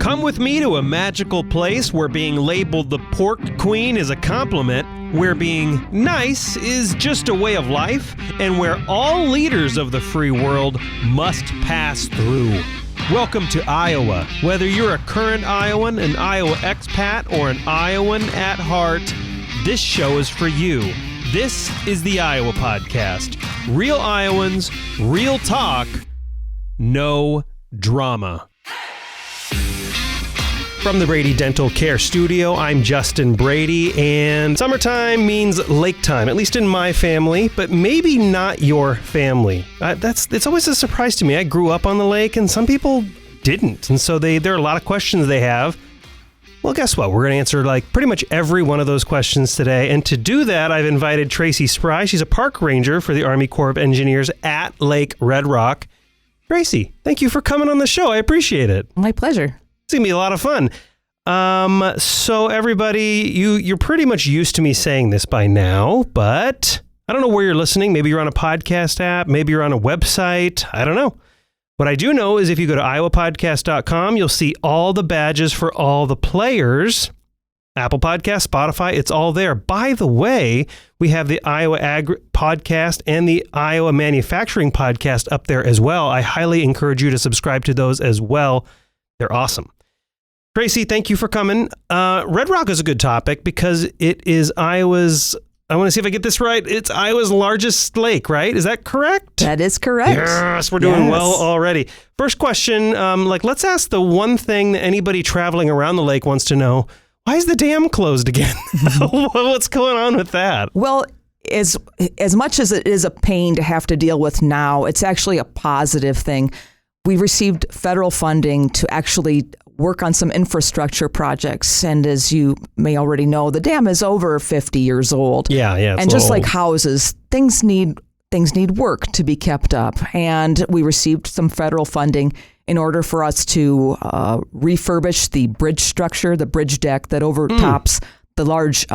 Come with me to a magical place where being labeled the Pork Queen is a compliment, where being nice is just a way of life, and where all leaders of the free world must pass through. Welcome to Iowa. Whether you're a current Iowan, an Iowa expat, or an Iowan at heart, this show is for you. This is the Iowa Podcast. Real Iowans, real talk, no drama. From the Brady Dental Care Studio, I'm Justin Brady, and summertime means lake time, at least in my family, but maybe not your family. It's always a surprise to me. I grew up on the lake, and some people didn't, and so there are a lot of questions they have. Well, guess what? We're going to answer pretty much every one of those questions today, and to do that, I've invited Tracy Spry. She's a park ranger for the Army Corps of Engineers at Lake Red Rock. Tracy, thank you for coming on the show. I appreciate it. My pleasure. It's going to be a lot of fun. So everybody, you're pretty much used to me saying this by now, but I don't know where you're listening. Maybe you're on a podcast app. Maybe you're on a website. I don't know. What I do know is if you go to iowapodcast.com, you'll see all the badges for all the players. Apple Podcast, Spotify, it's all there. By the way, we have the Iowa Ag Podcast and the Iowa Manufacturing Podcast up there as well. I highly encourage you to subscribe to those as well. They're awesome. Tracy, thank you for coming. Red Rock is a good topic because it is Iowa's, I want to see if I get this right, it's Iowa's largest lake, right? Is that correct? That is correct. Yes, we're doing well already. First question, let's ask the one thing that anybody traveling around the lake wants to know. Why is the dam closed again? What's going on with that? Well, as much as it is a pain to have to deal with now, it's actually a positive thing. We received federal funding to actually work on some infrastructure projects. And as you may already know, the dam is over 50 years old. Yeah. And just like houses, things need work to be kept up. And we received some federal funding in order for us to refurbish the bridge structure, the bridge deck that overtops the large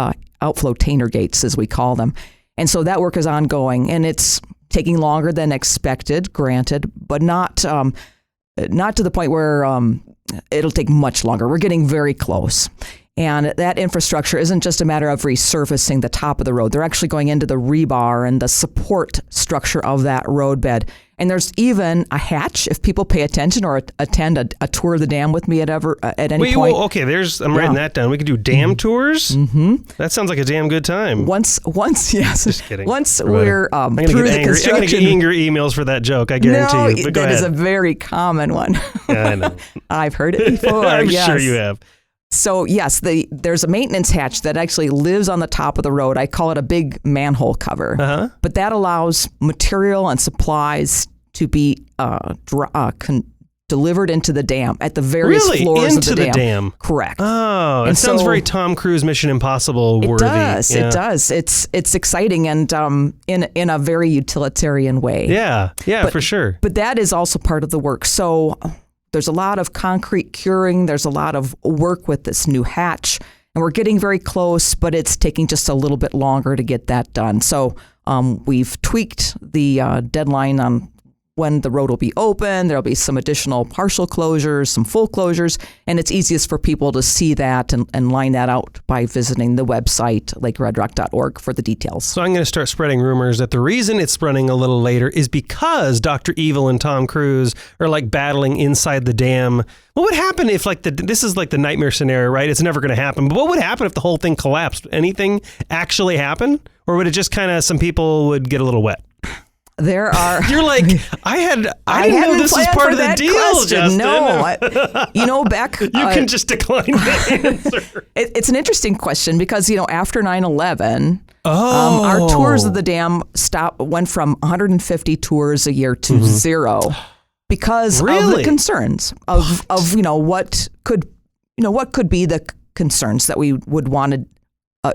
outflow tainer gates, as we call them. And so that work is ongoing, and it's taking longer than expected, granted, but not to the point where it'll take much longer. We're getting very close. And that infrastructure isn't just a matter of resurfacing the top of the road. They're actually going into the rebar and the support structure of that roadbed. And there's even a hatch if people pay attention or attend a tour of the dam with me at any point. Okay, I'm writing that down. We could do dam tours? Mm-hmm. That sounds like a damn good time. Once, yes. Just kidding. Once we're through the construction. I'm going to get angry emails for that joke, I guarantee you. But go ahead. That is a very common one. Yeah, I know. I've heard it before. I'm sure you have. So yes, there's a maintenance hatch that actually lives on the top of the road. I call it a big manhole cover, but that allows material and supplies to be delivered into the dam at the various floors of the dam. Correct. Oh, it sounds very Tom Cruise Mission Impossible worthy. It does. It's exciting and in a very utilitarian way. Yeah, for sure. But that is also part of the work. So there's a lot of concrete curing. There's a lot of work with this new hatch, and we're getting very close, but it's taking just a little bit longer to get that done. So we've tweaked the deadline on when the road will be open. There'll be some additional partial closures, some full closures, and it's easiest for people to see that and line that out by visiting the website, lakeredrock.org, for the details. So I'm going to start spreading rumors that the reason it's running a little later is because Dr. Evil and Tom Cruise are battling inside the dam. What would happen if this is the nightmare scenario, right? It's never going to happen. But what would happen if the whole thing collapsed? Anything actually happen? Or would it just some people would get a little wet? There are. You're I didn't know this was part of the deal, question. Justin. No, back. You can just decline the answer. It's an interesting question because, after 9/11, our tours of the dam went from 150 tours a year to zero because of the concerns of what could be the concerns that we would want to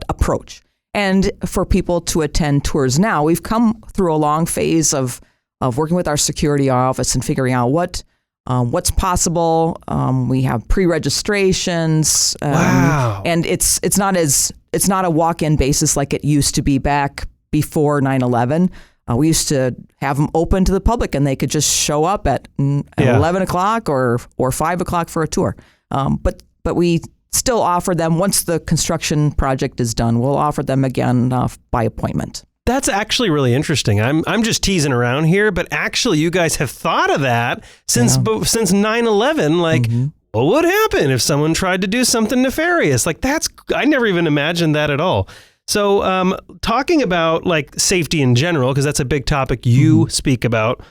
approach. And for people to attend tours now, we've come through a long phase of working with our security office and figuring out what's possible. We have pre-registrations. Wow. And it's not a walk-in basis like it used to be back before 9/11. We used to have them open to the public and they could just show up at 11 o'clock or 5 o'clock for a tour. But we still offer them once the construction project is done. We'll offer them again by appointment. That's actually really interesting. I'm just teasing around here, but actually you guys have thought of that since 9/11. Like, what would happen if someone tried to do something nefarious? Like I never even imagined that at all. So talking about like safety in general, because that's a big topic you speak about.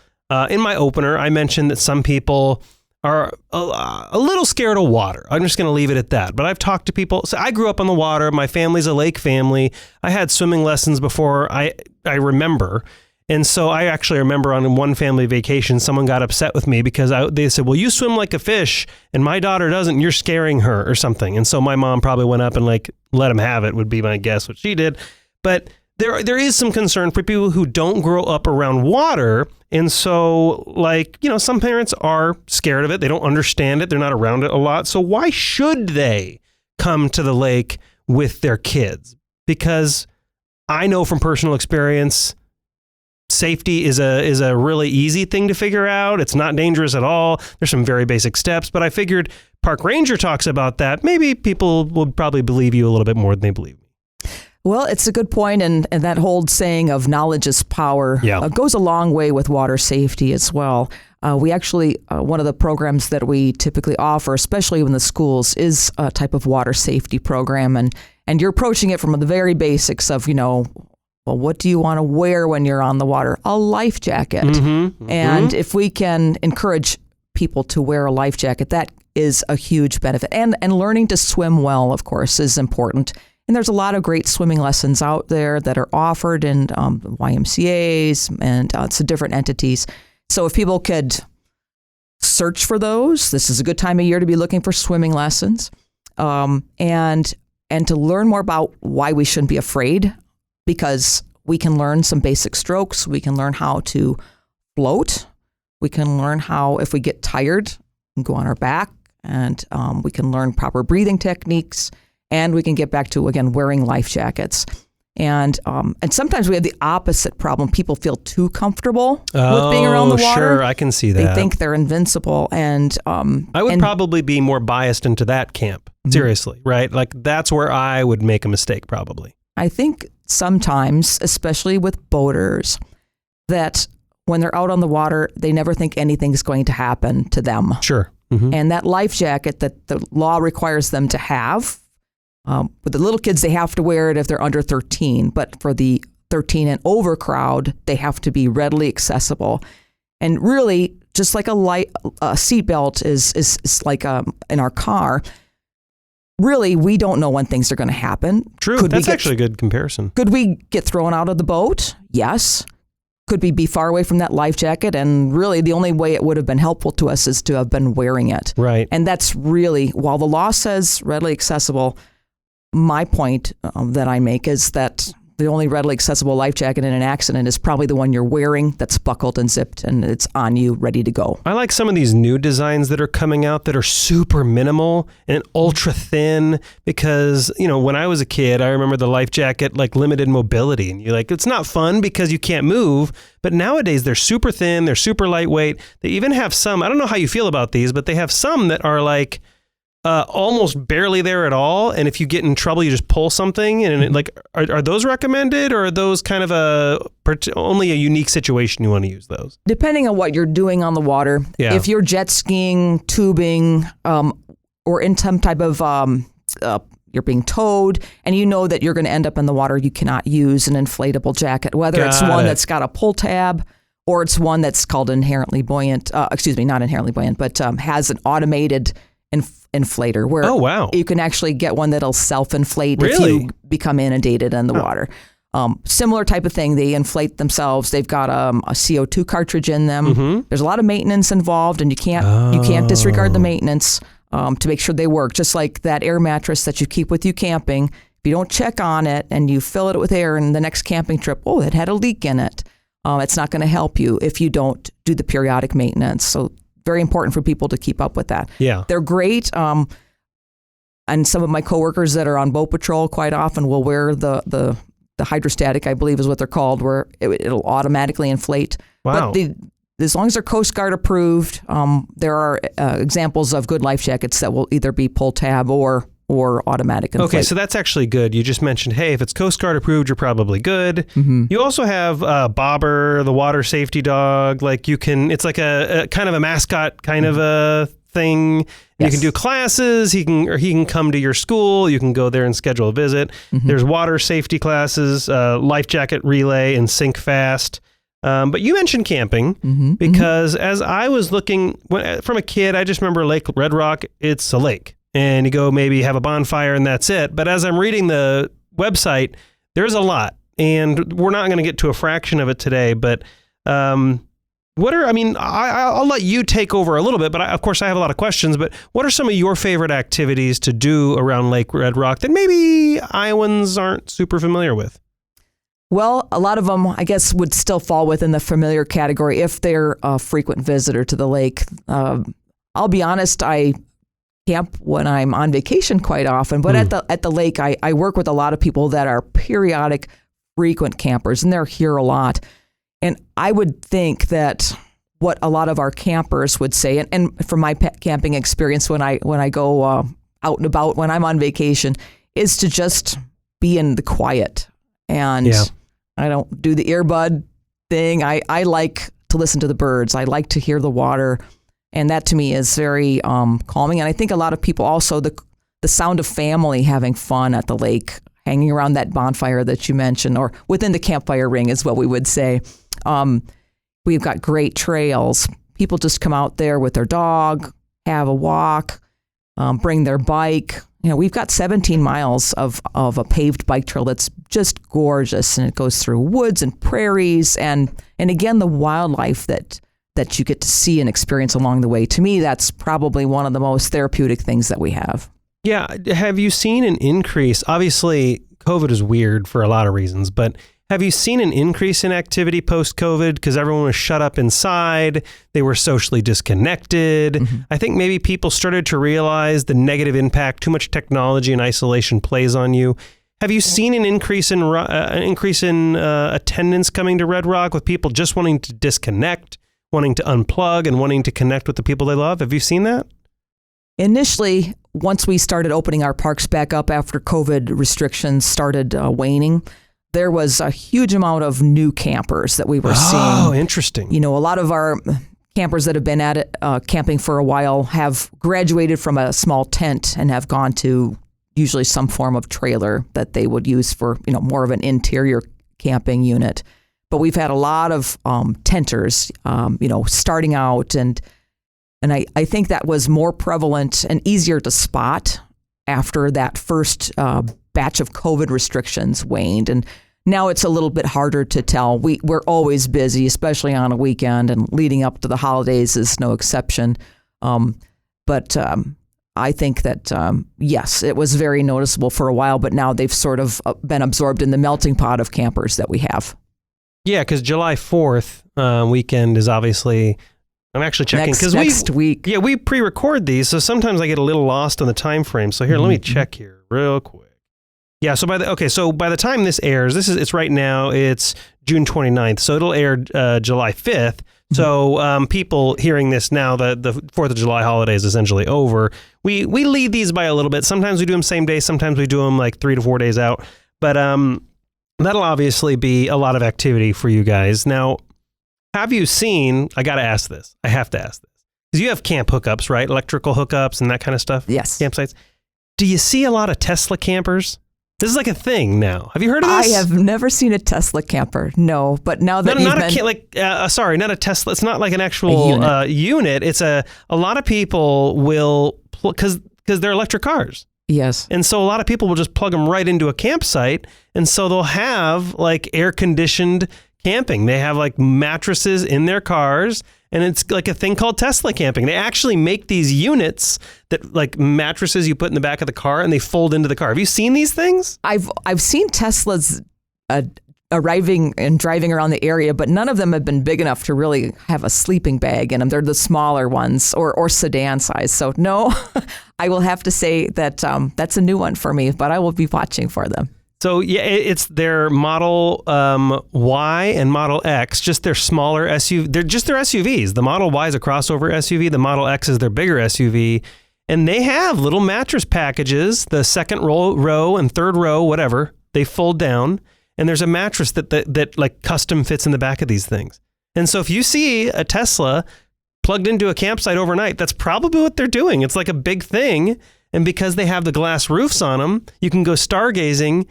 In my opener, I mentioned that some people are a little scared of water. I'm just going to leave it at that. But I've talked to people. So I grew up on the water. My family's a lake family. I had swimming lessons before I remember. And so I actually remember on one family vacation, someone got upset with me because they said, well, you swim like a fish and my daughter doesn't. You're scaring her or something. And so my mom probably went up and like let him have it would be my guess what she did. But there is some concern for people who don't grow up around water. And so, like, you know, some parents are scared of it. They don't understand it. They're not around it a lot. So why should they come to the lake with their kids? Because I know from personal experience, safety is a really easy thing to figure out. It's not dangerous at all. There's some very basic steps. But I figured Park Ranger talks about that. Maybe people would probably believe you a little bit more than they believe me. Well, it's a good point, and that whole saying of knowledge is power goes a long way with water safety as well. We actually, one of the programs that we typically offer, especially in the schools, is a type of water safety program, and you're approaching it from the very basics of, you know, well, what do you want to wear when you're on the water? A life jacket. And if we can encourage people to wear a life jacket, that is a huge benefit. And learning to swim well, of course, is important. And there's a lot of great swimming lessons out there that are offered in YMCAs and some different entities. So if people could search for those, this is a good time of year to be looking for swimming lessons, and to learn more about why we shouldn't be afraid, because we can learn some basic strokes. We can learn how to float. We can learn how, if we get tired, we can go on our back, and we can learn proper breathing techniques. And we can get back to, again, wearing life jackets. And sometimes we have the opposite problem. People feel too comfortable with being around the water. Sure, I can see that. They think they're invincible. And I would probably be more biased into that camp. Seriously, right? Like that's where I would make a mistake probably. I think sometimes, especially with boaters, that when they're out on the water, they never think anything's going to happen to them. Sure. And that life jacket that the law requires them to have, with the little kids, they have to wear it if they're under 13. But for the 13 and over crowd, they have to be readily accessible. And really, just like a seatbelt is like in our car, really, we don't know when things are going to happen. True. That's actually a good comparison. Could we get thrown out of the boat? Yes. Could we be far away from that life jacket? And really, the only way it would have been helpful to us is to have been wearing it. Right. And that's really, while the law says readily accessible, my point that I make is that the only readily accessible life jacket in an accident is probably the one you're wearing that's buckled and zipped and it's on you, ready to go. I like some of these new designs that are coming out that are super minimal and ultra thin because, you know, when I was a kid, I remember the life jacket like limited mobility and you're like, it's not fun because you can't move. But nowadays they're super thin, they're super lightweight. They even have some, I don't know how you feel about these, but they have some that are like almost barely there at all. And if you get in trouble, you just pull something. And like, are those recommended or are those kind of only a unique situation you want to use those? Depending on what you're doing on the water. Yeah. If you're jet skiing, tubing, or in some type of, you're being towed and you know that you're going to end up in the water, you cannot use an inflatable jacket, whether it's one that's got a pull tab or it's one that's called inherently buoyant, not inherently buoyant, but has an automated inflator where you can actually get one that'll self-inflate if you become inundated in the water. Similar type of thing. They inflate themselves. They've got a CO2 cartridge in them. There's a lot of maintenance involved and you can't disregard the maintenance to make sure they work. Just like that air mattress that you keep with you camping. If you don't check on it and you fill it with air and the next camping trip, it had a leak in it. It's not going to help you if you don't do the periodic maintenance. So very important for people to keep up with that. Yeah. They're great. And some of my coworkers that are on boat patrol quite often will wear the hydrostatic, I believe is what they're called, where it'll automatically inflate. Wow. But as long as they're Coast Guard approved, there are examples of good life jackets that will either be pull tab or automatic inflate. Okay, so that's actually good. You just mentioned, hey, if it's Coast Guard approved, you're probably good. Mm-hmm. You also have Bobber, the water safety dog. Like it's like a kind of a mascot kind of a thing. Yes. You can do classes. He can come to your school. You can go there and schedule a visit. Mm-hmm. There's water safety classes, life jacket relay, and sink fast. But you mentioned camping because as I was looking from a kid, I just remember Lake Red Rock. It's a lake, and you go maybe have a bonfire and that's it. But as I'm reading the website, there's a lot, and we're not going to get to a fraction of it today. But I'll let you take over a little bit, but of course I have a lot of questions, but what are some of your favorite activities to do around Lake Red Rock that maybe Iowans aren't super familiar with? Well, a lot of them, I guess, would still fall within the familiar category if they're a frequent visitor to the lake. I'll be honest, I camp when I'm on vacation quite often, but at the lake, I work with a lot of people that are periodic, frequent campers, and they're here a lot. And I would think that what a lot of our campers would say, and from my camping experience when I go out and about when I'm on vacation, is to just be in the quiet. And I don't do the earbud thing. I like to listen to the birds. I like to hear the water. And that to me is very calming. And I think a lot of people also, the sound of family having fun at the lake, hanging around that bonfire that you mentioned, or within the campfire ring is what we would say. We've got great trails. People just come out there with their dog, have a walk, bring their bike. We've got 17 miles of a paved bike trail that's just gorgeous, and it goes through woods and prairies, and again, the wildlife that you get to see and experience along the way. To me, that's probably one of the most therapeutic things that we have. Yeah. Have you seen an increase? Obviously, COVID is weird for a lot of reasons, but have you seen an increase in activity post-COVID because everyone was shut up inside? They were socially disconnected. Mm-hmm. I think maybe people started to realize the negative impact too much technology and isolation plays on you. Have you seen an increase in attendance coming to Red Rock with people just wanting to disconnect, wanting to unplug, and wanting to connect with the people they love? Have you seen that? Initially, once we started opening our parks back up after COVID restrictions started waning, there was a huge amount of new campers that we were seeing. Oh, interesting. A lot of our campers that have been at it camping for a while have graduated from a small tent and have gone to usually some form of trailer that they would use for, more of an interior camping unit. But we've had a lot of tenters, starting out, and I think that was more prevalent and easier to spot after that first batch of COVID restrictions waned. And now it's a little bit harder to tell. We're always busy, especially on a weekend, and leading up to the holidays is no exception. But I think that, yes, it was very noticeable for a while, but now they've sort of been absorbed in the melting pot of campers that we have. Yeah, because July 4th weekend is obviously... I'm actually checking because next week. Yeah, we pre-record these, so sometimes I get a little lost on the time frame. So here, let me check here real quick. Yeah, so by the time this airs, it's right now. It's June 29th, so it'll air July 5th. So people hearing this now, the 4th of July holiday is essentially over. We lead these by a little bit. Sometimes we do them same day. Sometimes we do them like 3 to 4 days out. But that'll obviously be a lot of activity for you guys. Now, have you seen, I got to ask this. I have to ask this. Because you have camp hookups, right? Electrical hookups and that kind of stuff? Yes. Campsites. Do you see a lot of Tesla campers? This is like a thing now. Have you heard of this? I have never seen a Tesla camper. No, but now that not a Tesla. It's not like an actual unit. It's a lot of people will, because they're electric cars. Yes. And so a lot of people will just plug them right into a campsite. And so they'll have like air conditioned camping. They have like mattresses in their cars, and it's like a thing called Tesla camping. They actually make these units that like mattresses you put in the back of the car, and they fold into the car. Have you seen these things? I've seen Teslas arriving and driving around the area, but none of them have been big enough to really have a sleeping bag in them. They're the smaller ones or sedan size. So no, I will have to say that that's a new one for me, but I will be watching for them. So yeah, it's their Model Y and Model X, just their smaller SUV. They're just their SUVs. The Model Y is a crossover SUV. The Model X is their bigger SUV. And they have little mattress packages, the second row and third row, whatever. They fold down, and there's a mattress that like custom fits in the back of these things. And so if you see a Tesla plugged into a campsite overnight, that's probably what they're doing. It's like a big thing. And because they have the glass roofs on them, you can go stargazing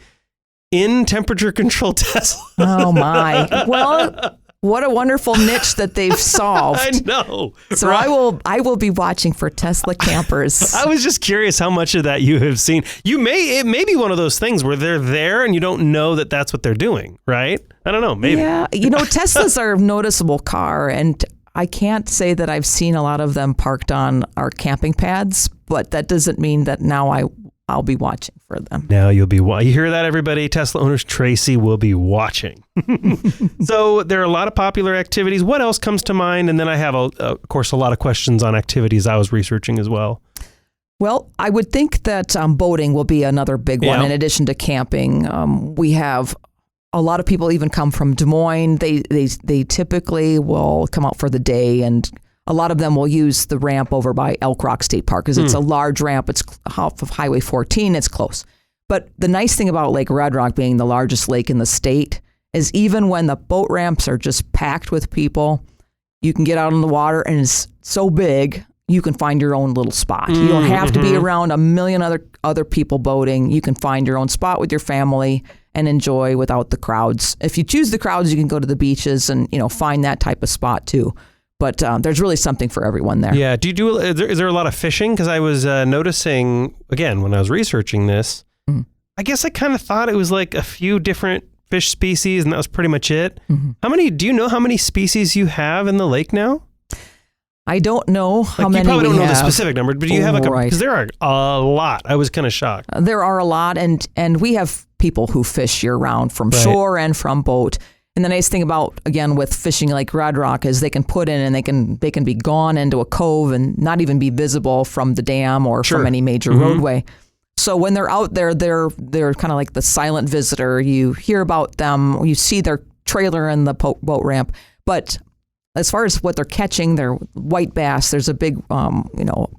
in temperature-controlled Tesla. Oh, my. Well, what a wonderful niche that they've solved. I know. So right? I will be watching for Tesla campers. I was just curious how much of that you have seen. It may be one of those things where they're there and you don't know that that's what they're doing, right? I don't know, maybe. Yeah, Teslas are a noticeable car, and I can't say that I've seen a lot of them parked on our camping pads, but that doesn't mean that now I'll be watching for them. Now you hear that, everybody? Tesla owners, Tracy will be watching. So there are a lot of popular activities. What else comes to mind? And then I have, of course, a lot of questions on activities I was researching as well. Well, I would think that boating will be another big one in addition to camping. We have a lot of people even come from Des Moines. They typically will come out for the day, and a lot of them will use the ramp over by Elk Rock State Park because it's a large ramp. It's off of Highway 14. It's close. But the nice thing about Lake Red Rock being the largest lake in the state is even when the boat ramps are just packed with people, you can get out on the water and it's so big, you can find your own little spot. You don't have to be around a million other people boating. You can find your own spot with your family and enjoy without the crowds. If you choose the crowds, you can go to the beaches and find that type of spot too. But there's really something for everyone there. Yeah. Is there a lot of fishing? Because I was noticing, again, when I was researching this, I guess I kind of thought it was like a few different fish species and that was pretty much it. Do you know how many species you have in the lake now? I don't know how many. You probably don't know the have. specific number, but do you have because there are a lot. I was kind of shocked. There are a lot, and we have people who fish year round from shore and from boat. And the nice thing about, again, with fishing like Red Rock is they can put in and they can be gone into a cove and not even be visible from the dam or from any major roadway. So when they're out there, they're kind of like the silent visitor. You hear about them, you see their trailer in the boat ramp. But as far as what they're catching, they're white bass. There's a big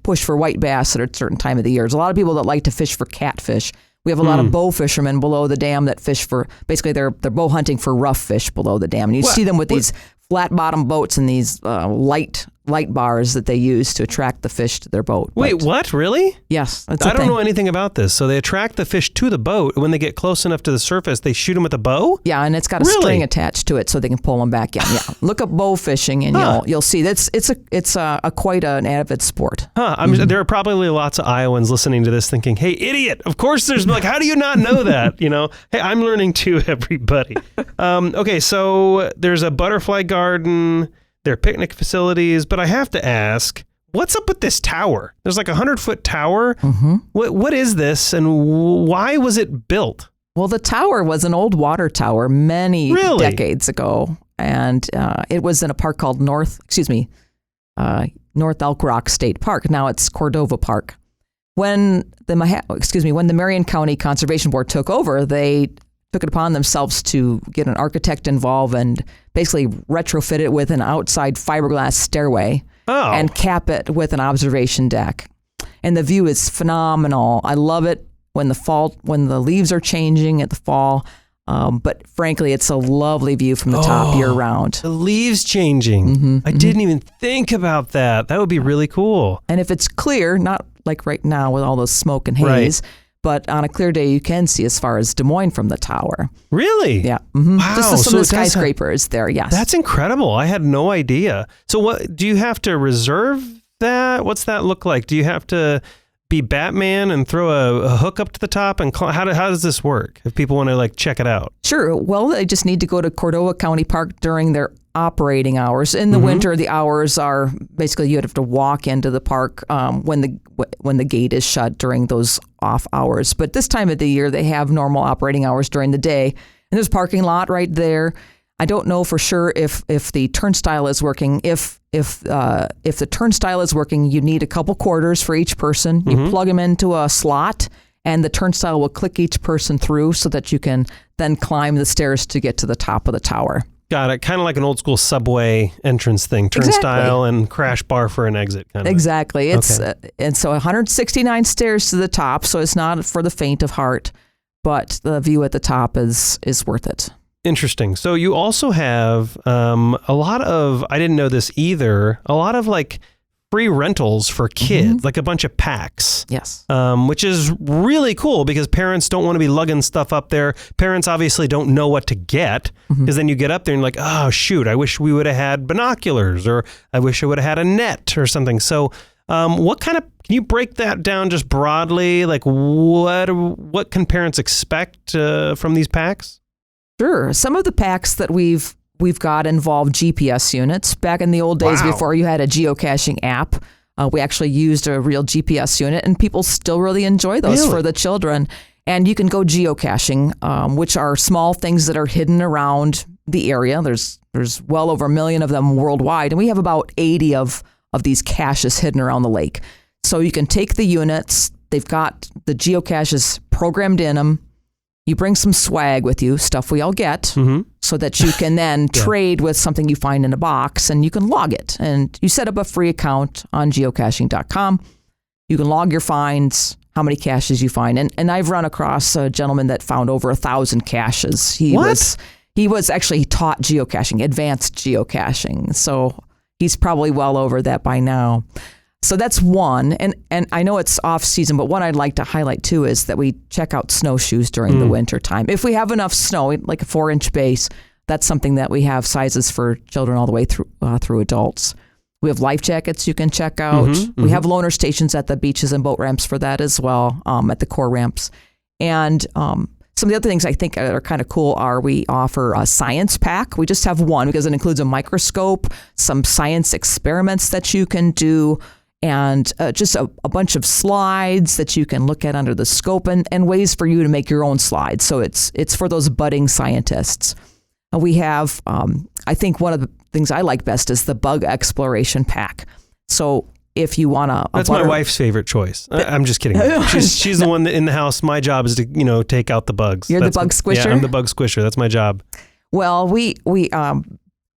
push for white bass at a certain time of the year. There's a lot of people that like to fish for catfish. We have a lot of bow fishermen below the dam that fish for, basically they're bow hunting for rough fish below the dam. And you see them with these flat bottom boats and these light bars that they use to attract the fish to their boat. Wait, what? Really? Yes. I don't know anything about this. So they attract the fish to the boat. When they get close enough to the surface, they shoot them with a bow? Yeah, and it's got a string attached to it so they can pull them back in. Yeah. Look up bow fishing and you'll see it's quite an avid sport. There are probably lots of Iowans listening to this thinking, hey, idiot, of course there's how do you not know that? Hey, I'm learning too, everybody. Okay, so there's a butterfly garden. There are picnic facilities, but I have to ask, what's up with this tower? There's like a 100-foot tower. What is this and why was it built? Well, the tower was an old water tower many decades ago, and it was in a park called North Elk Rock State Park. Now it's Cordova Park. When the Marion County Conservation Board took over, they took it upon themselves to get an architect involved and basically retrofit it with an outside fiberglass stairway and cap it with an observation deck. And the view is phenomenal. I love it when the leaves are changing at the fall. But frankly, it's a lovely view from the top year round. The leaves changing. I didn't even think about that. That would be really cool. And if it's clear, not like right now with all the smoke and haze, but on a clear day, you can see as far as Des Moines from the tower. Really? Yeah. Wow. Just some of the skyscrapers there, yes. That's incredible. I had no idea. So what do you have to reserve that? What's that look like? Do you have to be Batman and throw a hook up to the top? And how does this work if people want to check it out? Sure. Well, they just need to go to Cordova County Park during their operating hours. In the winter, the hours are basically you have to walk into the park when the gate is shut during those off hours. But this time of the year, they have normal operating hours during the day. And there's a parking lot right there. I don't know for sure if the turnstile is working. If the turnstile is working, you need a couple quarters for each person. You plug them into a slot, and the turnstile will click each person through so that you can then climb the stairs to get to the top of the tower. Got it. Kind of like an old school subway entrance thing, turnstile and crash bar for an exit. Kind of. Exactly. It's and so 169 stairs to the top, so it's not for the faint of heart, but the view at the top is worth it. Interesting. So you also have a lot of, I didn't know this either, a lot of like free rentals for kids, like a bunch of packs. Yes. Which is really cool because parents don't want to be lugging stuff up there. Parents obviously don't know what to get because then you get up there and you're like, oh, shoot, I wish we would have had binoculars, or I wish I would have had a net or something. So what kind of, can you break that down just broadly? Like what can parents expect from these packs? Sure. Some of the packs that we've got involve GPS units. Back in the old days before you had a geocaching app, we actually used a real GPS unit, and people still really enjoy those for the children. And you can go geocaching, which are small things that are hidden around the area. There's well over 1 million of them worldwide, and we have about 80 of these caches hidden around the lake. So you can take the units. They've got the geocaches programmed in them. You bring some swag with you, stuff we all get, so that you can then trade with something you find in a box, and you can log it. And you set up a free account on geocaching.com. You can log your finds, how many caches you find. And I've run across a gentleman that found over 1,000 caches. He actually taught geocaching, advanced geocaching. So he's probably well over that by now. So that's one. And I know it's off season, but one I'd like to highlight too is that we check out snowshoes during the winter time. If we have enough snow, like a 4-inch base, that's something that we have sizes for children all the way through adults. We have life jackets you can check out. We have loaner stations at the beaches and boat ramps for that as well, at the core ramps. And some of the other things I think are kind of cool are we offer a science pack. We just have one because it includes a microscope, some science experiments that you can do, and just a bunch of slides that you can look at under the scope, and ways for you to make your own slides. So it's for those budding scientists. We have, I think one of the things I like best is the bug exploration pack. So if you want to... That's my wife's favorite choie. I'm just kidding. She's the one that in the house. My job is to, take out the bugs. You're the bug squisher? Yeah, I'm the bug squisher. That's my job. Well, we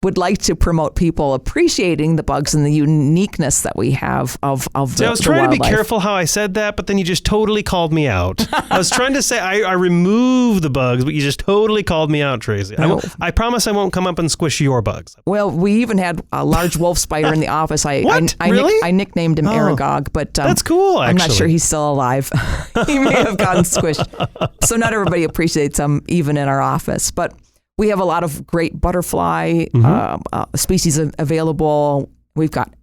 would like to promote people appreciating the bugs and the uniqueness that we have of I was trying to be careful how I said that, but then you just totally called me out. I was trying to say I remove the bugs, but you just totally called me out, Tracy. No. I promise I won't come up and squish your bugs. Well, we even had a large wolf spider in the office. What? Really? I nicknamed him Aragog, but that's cool, actually. I'm not sure he's still alive. He may have gotten squished. So not everybody appreciates him, even in our office. But we have a lot of great butterfly species available. We've got,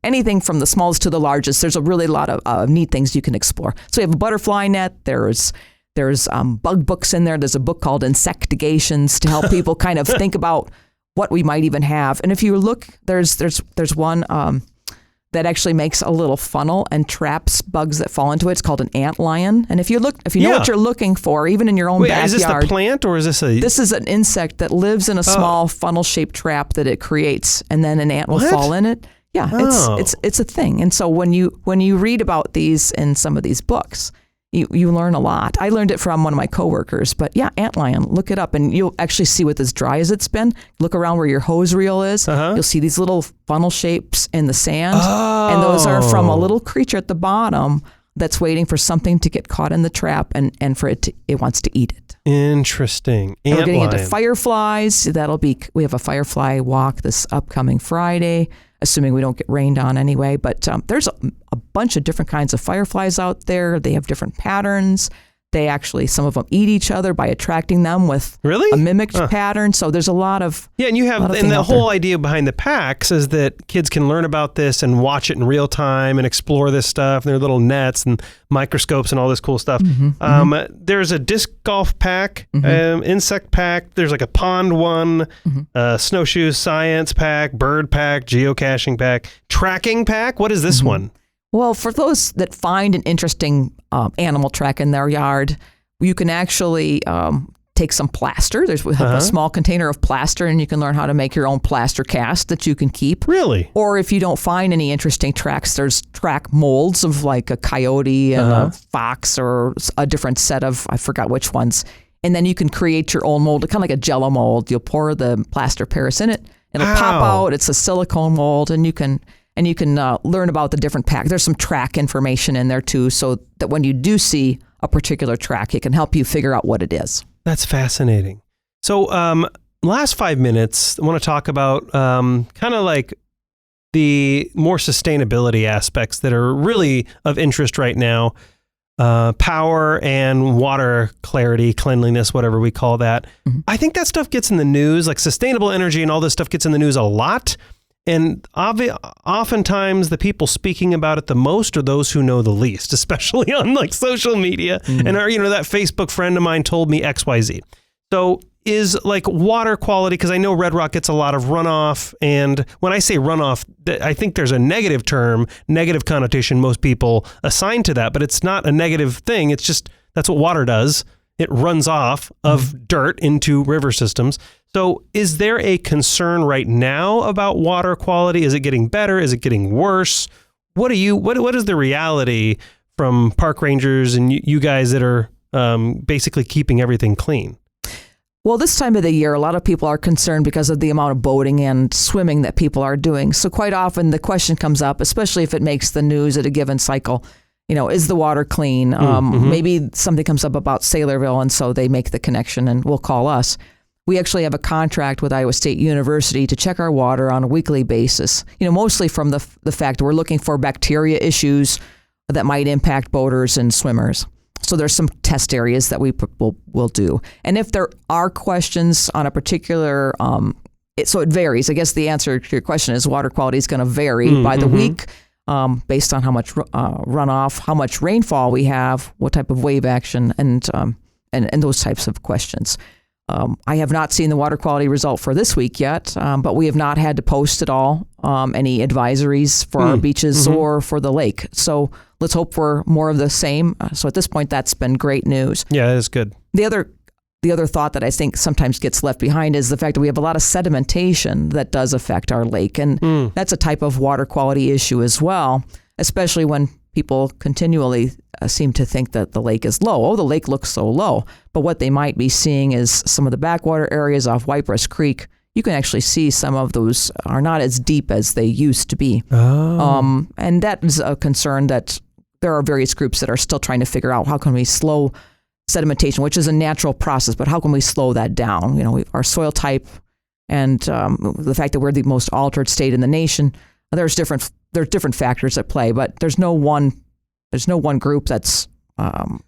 anything from the smallest to the largest. There's a really lot of neat things you can explore. So we have a butterfly net. There's bug books in there. There's a book called Insectigations to help people kind of think about what we might even have. And if you look, there's one that actually makes a little funnel and traps bugs that fall into it. It's called an ant lion. And if you know what you're looking for, even in your own backyard. Is this the plant or is this This is an insect that lives in a small funnel-shaped trap that it creates, and then an ant will fall in it. Yeah, it's a thing. And so when you read about these in some of these books, you learn a lot. I learned it from one of my coworkers, but yeah, antlion, look it up and you'll actually see with as dry as it's been. Look around where your hose reel is. You'll see these little funnel shapes in the sand. And those are from a little creature at the bottom that's waiting for something to get caught in the trap and for it wants to eat it. Interesting. And we're getting into fireflies. We have a firefly walk this upcoming Friday, assuming we don't get rained on anyway. But there's a bunch of different kinds of fireflies out there. They have different patterns. They actually, some of them eat each other by attracting them with a mimicked pattern. So there's a lot of and the whole idea behind the packs is that kids can learn about this and watch it in real time and explore this stuff. And there are little nets and microscopes and all this cool stuff. There's a disc golf pack, insect pack. There's like a pond one, snowshoe science pack, bird pack, geocaching pack, tracking pack. What is this one? Well, for those that find an interesting animal track in their yard, you can actually take some plaster. We have a small container of plaster, and you can learn how to make your own plaster cast that you can keep. Really? Or if you don't find any interesting tracks, there's track molds of like a coyote and a fox or a different set of, I forgot which ones. And then you can create your own mold, kind of like a Jell-O mold. You'll pour the plaster Paris in it. It'll pop out. It's a silicone mold, and you can learn about the different packs. There's some track information in there too, so that when you do see a particular track, it can help you figure out what it is. That's fascinating. So last 5 minutes, I want to talk about kind of like the more sustainability aspects that are really of interest right now. Power and water clarity, cleanliness, whatever we call that. Mm-hmm. I think that stuff gets in the news, like sustainable energy and all this stuff gets in the news a lot. And oftentimes the people speaking about it the most are those who know the least, especially on like social media. Mm-hmm. And that Facebook friend of mine told me XYZ. So is like water quality, because I know Red Rock gets a lot of runoff. And when I say runoff, I think there's a negative connotation most people assign to that, but it's not a negative thing. It's just, that's what water does. It runs off of dirt into river systems. So is there a concern right now about water quality? Is it getting better? Is it getting worse? What is the reality from park rangers and you guys that are basically keeping everything clean? Well, this time of the year, a lot of people are concerned because of the amount of boating and swimming that people are doing. So quite often the question comes up, especially if it makes the news at a given cycle, is the water clean? Maybe something comes up about Saylorville, and so they make the connection and will call us. We actually have a contract with Iowa State University to check our water on a weekly basis, mostly from the fact that we're looking for bacteria issues that might impact boaters and swimmers. So there's some test areas that we will do. And if there are questions on a particular, so it varies. I guess the answer to your question is water quality is going to vary by the week based on how much runoff, how much rainfall we have, what type of wave action, and those types of questions. I have not seen the water quality result for this week yet, but we have not had to post at all any advisories for our beaches or for the lake. So let's hope for more of the same. So at this point, that's been great news. Yeah, that is good. The other thought that I think sometimes gets left behind is the fact that we have a lot of sedimentation that does affect our lake. And that's a type of water quality issue as well, especially when people continually seem to think that the lake is low. Oh, the lake looks so low. But what they might be seeing is some of the backwater areas off Whitebrust Creek. You can actually see some of those are not as deep as they used to be. Oh. And that is a concern that there are various groups that are still trying to figure out how can we slow sedimentation, which is a natural process, but how can we slow that down? Our soil type and the fact that we're the most altered state in the nation, there's different factors at play, but there's no one group that's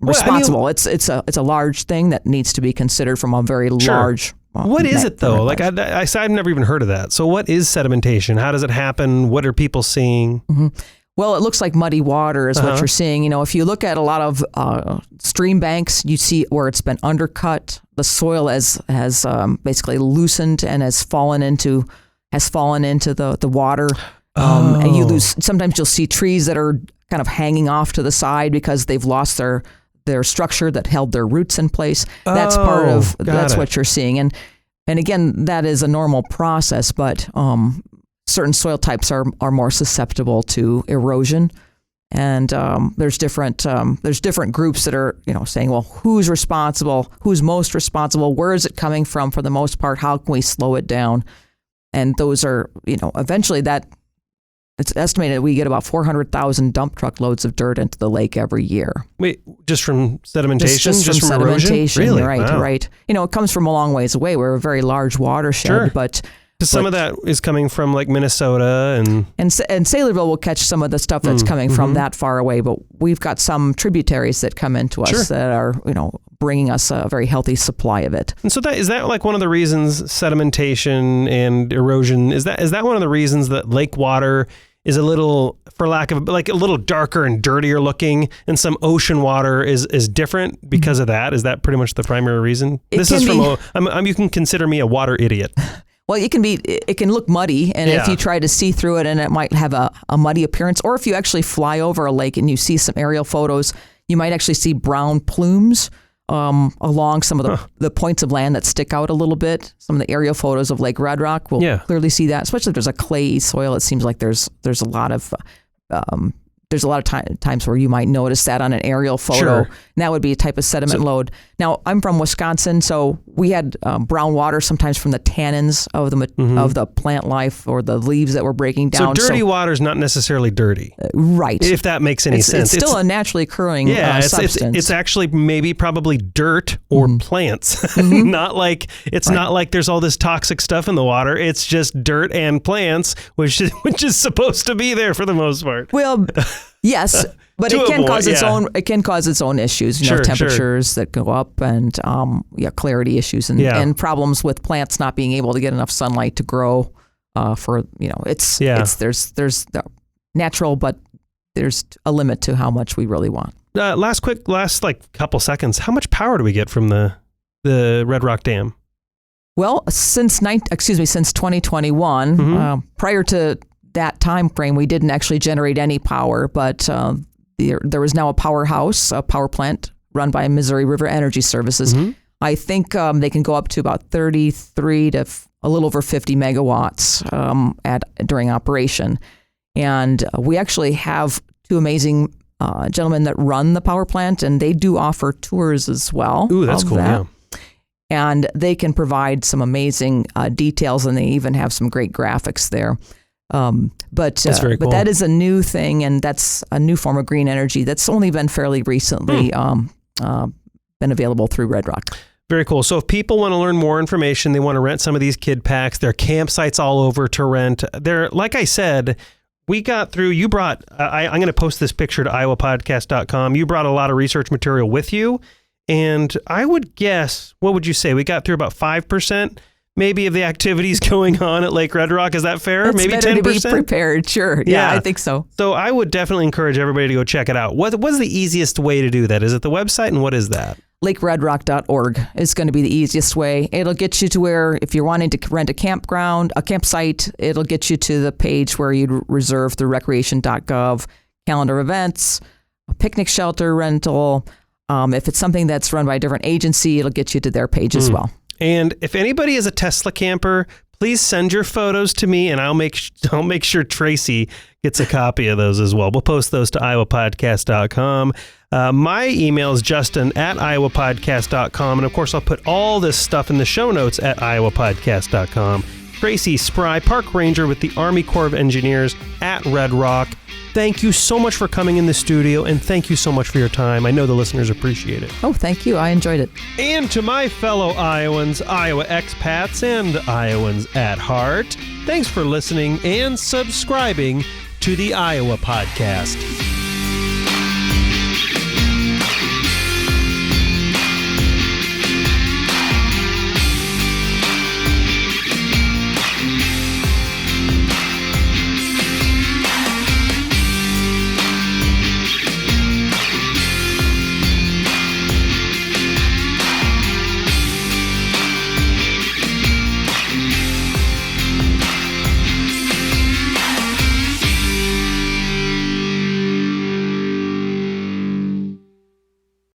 responsible. Well, it's a large thing that needs to be considered from a very large. What is it though? Like I've never even heard of that. So what is sedimentation? How does it happen? What are people seeing? Mm-hmm. Well, it looks like muddy water is what you're seeing. If you look at a lot of stream banks, you see where it's been undercut. The soil has basically loosened and has fallen into the water. And sometimes you'll see trees that are kind of hanging off to the side because they've lost their structure that held their roots in place. That's what you're seeing. And again, that is a normal process, but certain soil types are more susceptible to erosion. And there's different groups that are saying, well, who's responsible? Who's most responsible? Where is it coming from for the most part? How can we slow it down? And those are, eventually it's estimated we get about 400,000 dump truck loads of dirt into the lake every year. Wait, just from sedimentation? Just from sedimentation? Really? Right. It comes from a long ways away. We're a very large watershed, but some of that is coming from like Minnesota and Saylorville will catch some of the stuff that's coming from that far away, but we've got some tributaries that come into us that are, bringing us a very healthy supply of it. And so is that like one of the reasons sedimentation and erosion, is that one of the reasons that lake water is a little, for lack of like a little darker and dirtier looking, and some ocean water is different because of that? Is that pretty much the primary reason? You can consider me a water idiot. Well, it can look muddy, and if you try to see through it, and it might have a muddy appearance, or if you actually fly over a lake and you see some aerial photos, you might actually see brown plumes along some of the points of land that stick out a little bit. Some of the aerial photos of Lake Red Rock will clearly see that, especially if there's a clayey soil. It seems like there's a lot of times where you might notice that on an aerial photo. Sure. And that would be a type of sediment load. Now, I'm from Wisconsin, so we had brown water sometimes from the tannins of the plant life or the leaves that were breaking down. So dirty water is not necessarily dirty. Right. If that makes any sense. It's still a naturally occurring substance. It's actually probably dirt or plants. Not like there's all this toxic stuff in the water. It's just dirt and plants, which is supposed to be there for the most part. Well, yes, but it can cause its own. It can cause its own issues. Temperatures that go up, and clarity issues, and problems with plants not being able to get enough sunlight to grow. There's natural, but there's a limit to how much we really want. Last couple seconds. How much power do we get from the Red Rock Dam? Well, since 2021, prior to that time frame, we didn't actually generate any power, but there was now a powerhouse, a power plant run by Missouri River Energy Services. I think they can go up to about 33 to a little over 50 megawatts during operation. And we actually have two amazing gentlemen that run the power plant, and they do offer tours as well. Ooh, that's cool. Yeah. And they can provide some amazing details, and they even have some great graphics there. But that's very cool. But that is a new thing, and that's a new form of green energy that's only been fairly recently been available through Red Rock. Very cool. So if people want to learn more information, they want to rent some of these kid packs, there are campsites all over to rent. There, like I said, we got through, you brought, I'm going to post this picture to iowapodcast.com. You brought a lot of research material with you. And I would guess, what would you say? We got through about 5% maybe of the activities going on at Lake Red Rock. Is that fair? It's maybe better 10%? to be prepared. Sure. Yeah, I think so. So I would definitely encourage everybody to go check it out. What's the easiest way to do that? Is it the website, and what is that? LakeRedRock.org is going to be the easiest way. It'll get you to where, if you're wanting to rent a campsite, it'll get you to the page where you'd reserve through recreation.gov, calendar events, a picnic shelter rental. If it's something that's run by a different agency, it'll get you to their page as well. And if anybody is a Tesla camper, please send your photos to me, and I'll make sure Tracy gets a copy of those as well. We'll post those to iowapodcast.com. My email is justin@iowapodcast.com. And of course, I'll put all this stuff in the show notes at iowapodcast.com. Tracy Spry, Park Ranger with the Army Corps of Engineers at Red Rock. Thank you so much for coming in the studio, and thank you so much for your time. I know the listeners appreciate it. Oh, thank you. I enjoyed it. And to my fellow Iowans, Iowa expats, and Iowans at heart, thanks for listening and subscribing to the Iowa Podcast.